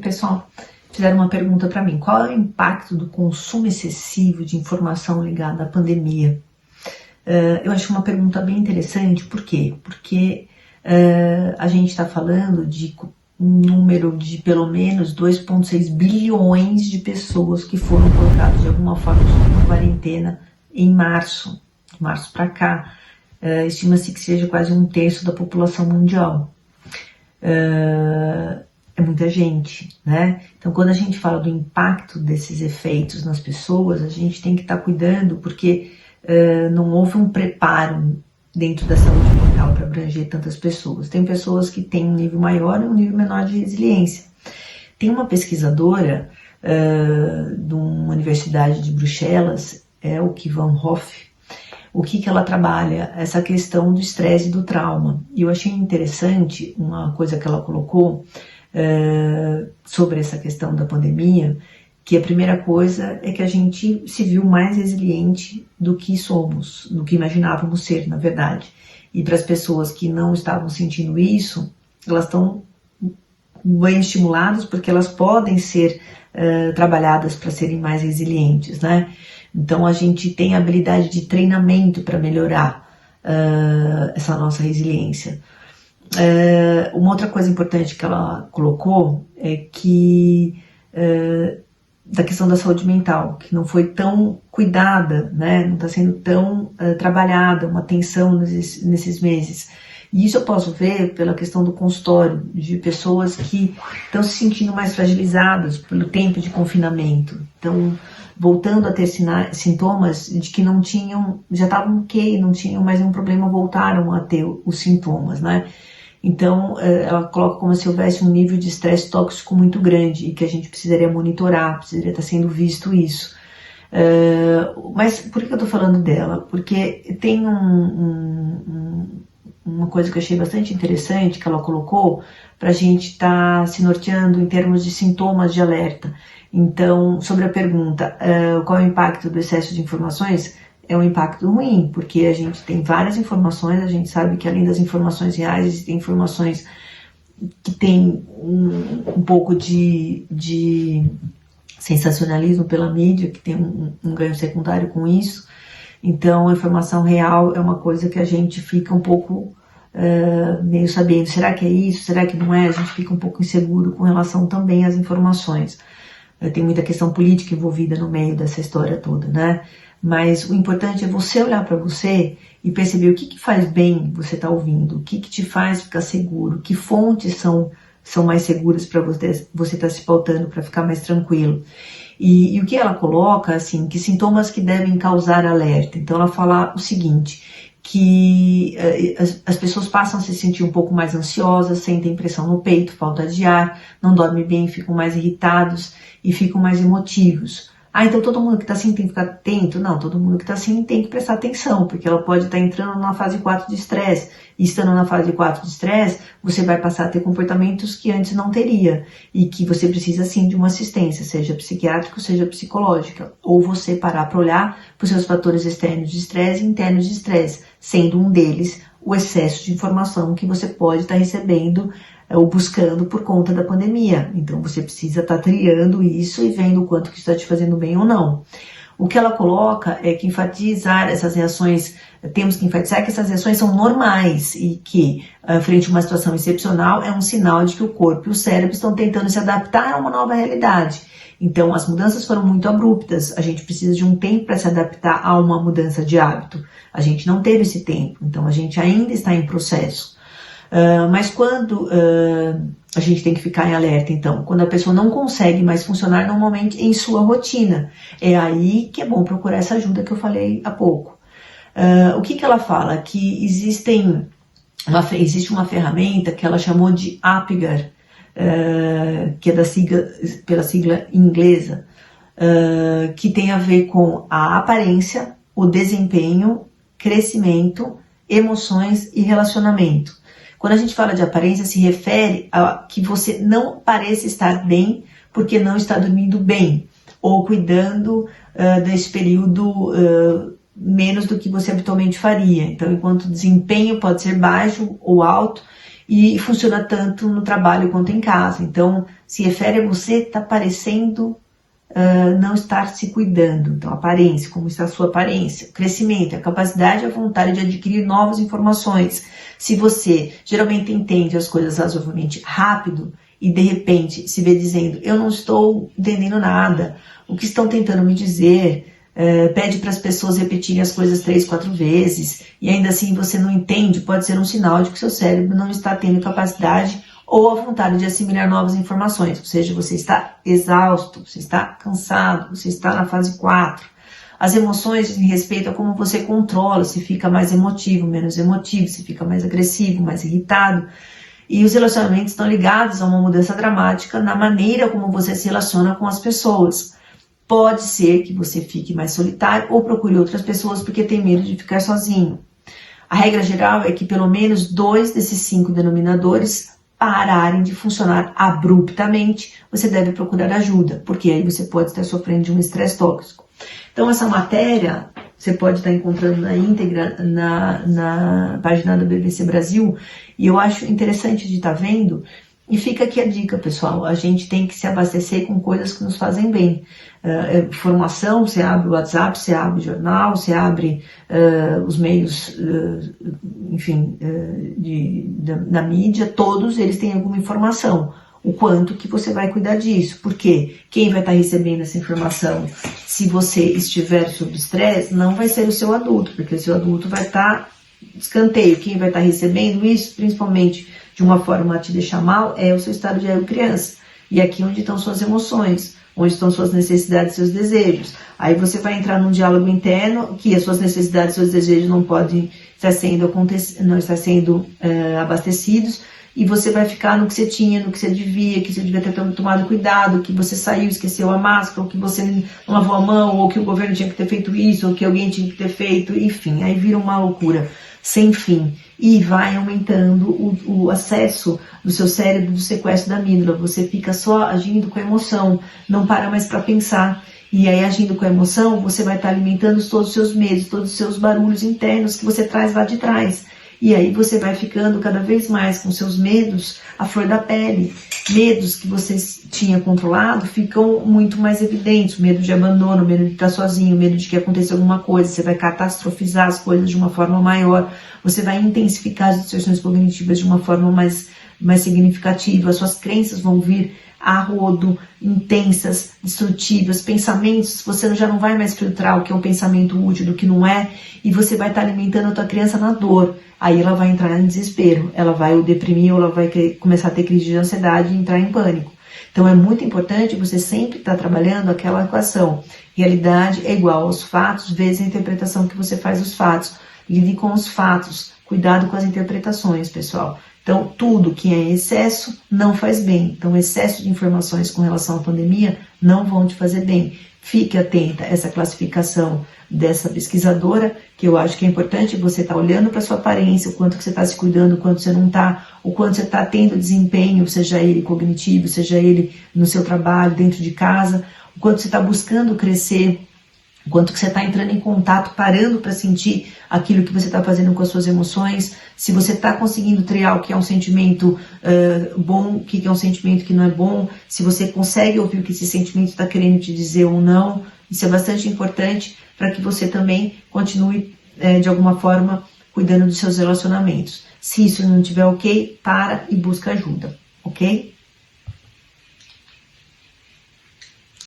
pessoal fizeram uma pergunta para mim: qual é o impacto do consumo excessivo de informação ligada à pandemia? Eu acho uma pergunta bem interessante. Por quê? Porque a gente está falando de um número de pelo menos 2,6 bilhões de pessoas que foram colocadas de alguma forma em quarentena em março, de março para cá. Estima-se que seja quase 1/3 da população mundial. É muita gente, né? Então, quando a gente fala do impacto desses efeitos nas pessoas, a gente tem que estar cuidando, porque não houve um preparo dentro da saúde mental para abranger tantas pessoas. Tem pessoas que têm um nível maior e um nível menor de resiliência. Tem uma pesquisadora de uma universidade de Bruxelas, Elke van Hoff. O que ela trabalha? Essa questão do estresse e do trauma. E eu achei interessante uma coisa que ela colocou sobre essa questão da pandemia, que a primeira coisa é que a gente se viu mais resiliente do que somos, do que imaginávamos ser, na verdade. E para as pessoas que não estavam sentindo isso, elas estão bem estimuladas, porque elas podem ser trabalhadas para serem mais resilientes, né? Então a gente tem a habilidade de treinamento para melhorar essa nossa resiliência. Uma outra coisa importante que ela colocou é que da questão da saúde mental, que não foi tão cuidada, né? Não está sendo tão trabalhada, uma atenção nesses meses. E isso eu posso ver pela questão do consultório, de pessoas que estão se sentindo mais fragilizadas pelo tempo de confinamento. Então, voltando a ter sintomas de que não tinham, já estavam ok, não tinham mais nenhum problema, voltaram a ter os sintomas, né? Então, ela coloca como se houvesse um nível de estresse tóxico muito grande e que a gente precisaria monitorar, precisaria estar sendo visto isso. Mas por que eu estou falando dela? Porque tem uma coisa que eu achei bastante interessante que ela colocou para a gente estar se norteando em termos de sintomas de alerta. Então, sobre a pergunta, qual é o impacto do excesso de informações? É um impacto ruim, porque a gente tem várias informações, a gente sabe que além das informações reais, existem informações que têm um pouco de sensacionalismo pela mídia, que tem um ganho secundário com isso. Então, a informação real é uma coisa que a gente fica um pouco meio sabendo, será que é isso, será que não é? A gente fica um pouco inseguro com relação também às informações. Tem muita questão política envolvida no meio dessa história toda, né? Mas o importante é você olhar para você e perceber o que faz bem você estar ouvindo, o que te faz ficar seguro, que fontes são mais seguras para você estar se pautando para ficar mais tranquilo. E o que ela coloca, assim, que sintomas que devem causar alerta. Então ela fala o seguinte, que as pessoas passam a se sentir um pouco mais ansiosas, sentem pressão no peito, falta de ar, não dormem bem, ficam mais irritados e ficam mais emotivos. Então todo mundo que está assim tem que ficar atento? Não, todo mundo que está assim tem que prestar atenção, porque ela pode estar entrando na fase 4 de estresse. E estando na fase 4 de estresse, você vai passar a ter comportamentos que antes não teria. E que você precisa sim de uma assistência, seja psiquiátrica, seja psicológica. Ou você parar para olhar para os seus fatores externos de estresse e internos de estresse, sendo um deles o excesso de informação que você pode estar recebendo ou buscando por conta da pandemia. Então você precisa estar triando isso e vendo o quanto que está te fazendo bem ou não. O que ela coloca é que enfatizar essas reações, temos que enfatizar que essas reações são normais e que, frente a uma situação excepcional, é um sinal de que o corpo e o cérebro estão tentando se adaptar a uma nova realidade. Então as mudanças foram muito abruptas, a gente precisa de um tempo para se adaptar a uma mudança de hábito. A gente não teve esse tempo, então a gente ainda está em processo. Mas quando a gente tem que ficar em alerta, então, quando a pessoa não consegue mais funcionar normalmente em sua rotina, é aí que é bom procurar essa ajuda que eu falei há pouco. O que ela fala? Que existe uma ferramenta que ela chamou de Apgar, que é pela sigla inglesa, que tem a ver com a aparência, o desempenho, crescimento, emoções e relacionamento. Quando a gente fala de aparência, se refere a que você não pareça estar bem porque não está dormindo bem, ou cuidando desse período menos do que você habitualmente faria. Então, enquanto o desempenho pode ser baixo ou alto, e funciona tanto no trabalho quanto em casa. Então, se refere a você estar parecendo não estar se cuidando. Então, aparência, como está a sua aparência, crescimento, a capacidade e a vontade de adquirir novas informações. Se você geralmente entende as coisas razoavelmente rápido e de repente se vê dizendo, eu não estou entendendo nada, o que estão tentando me dizer, pede para as pessoas repetirem as coisas 3, 4 vezes e ainda assim você não entende, pode ser um sinal de que seu cérebro não está tendo capacidade ou a vontade de assimilar novas informações, ou seja, você está exausto, você está cansado, você está na fase 4. As emoções dizem respeito a como você controla, se fica mais emotivo, menos emotivo, se fica mais agressivo, mais irritado. E os relacionamentos estão ligados a uma mudança dramática na maneira como você se relaciona com as pessoas. Pode ser que você fique mais solitário ou procure outras pessoas porque tem medo de ficar sozinho. A regra geral é que pelo menos 2 desses 5 denominadores pararem de funcionar abruptamente, você deve procurar ajuda, porque aí você pode estar sofrendo de um estresse tóxico. Então essa matéria você pode estar encontrando na íntegra na página do BBC Brasil, e eu acho interessante de estar vendo. E fica aqui a dica, pessoal, a gente tem que se abastecer com coisas que nos fazem bem. Informação, você abre o WhatsApp, você abre o jornal, você abre os meios, enfim, da mídia, todos eles têm alguma informação. O quanto que você vai cuidar disso, porque quem vai estar recebendo essa informação, se você estiver sob estresse, não vai ser o seu adulto, porque o seu adulto vai estar escanteio. Quem vai estar recebendo isso, principalmente de uma forma a te deixar mal, é o seu estado de ego criança. E aqui onde estão suas emoções, onde estão suas necessidades e seus desejos. Aí você vai entrar num diálogo interno que as suas necessidades e seus desejos não podem estar sendo abastecidos, e você vai ficar no que você tinha, no que você devia ter tomado cuidado, que você saiu, esqueceu a máscara, ou que você não lavou a mão, ou que o governo tinha que ter feito isso, ou que alguém tinha que ter feito, enfim, aí vira uma loucura sem fim. E vai aumentando o acesso do seu cérebro do sequestro da amígdala. Você fica só agindo com a emoção, não para mais para pensar. E aí, agindo com a emoção, você vai estar alimentando todos os seus medos, todos os seus barulhos internos que você traz lá de trás. E aí você vai ficando cada vez mais com seus medos à flor da pele. Medos que você tinha controlado ficam muito mais evidentes. Medo de abandono, medo de ficar sozinho, medo de que aconteça alguma coisa. Você vai catastrofizar as coisas de uma forma maior. Você vai intensificar as distorções cognitivas de uma forma mais significativa. As suas crenças vão vir a rodo, intensas, destrutivas, pensamentos, você já não vai mais filtrar o que é um pensamento útil do que não é, e você vai estar alimentando a tua criança na dor. Aí ela vai entrar em desespero, ela vai o deprimir, ou ela vai começar a ter crise de ansiedade e entrar em pânico. Então é muito importante você sempre estar trabalhando aquela equação. Realidade é igual aos fatos vezes a interpretação que você faz dos fatos. Lide com os fatos, cuidado com as interpretações, pessoal. Então, tudo que é excesso não faz bem. Então, excesso de informações com relação à pandemia não vão te fazer bem. Fique atenta a essa classificação dessa pesquisadora, que eu acho que é importante você estar olhando para a sua aparência, o quanto que você está se cuidando, o quanto você não está, o quanto você está tendo desempenho, seja ele cognitivo, seja ele no seu trabalho, dentro de casa, o quanto você está buscando crescer, o quanto que você está entrando em contato, parando para sentir aquilo que você está fazendo com as suas emoções, se você está conseguindo triar o que é um sentimento bom, o que é um sentimento que não é bom, se você consegue ouvir o que esse sentimento está querendo te dizer ou não. Isso é bastante importante para que você também continue, de alguma forma, cuidando dos seus relacionamentos. Se isso não estiver ok, para e busca ajuda, ok?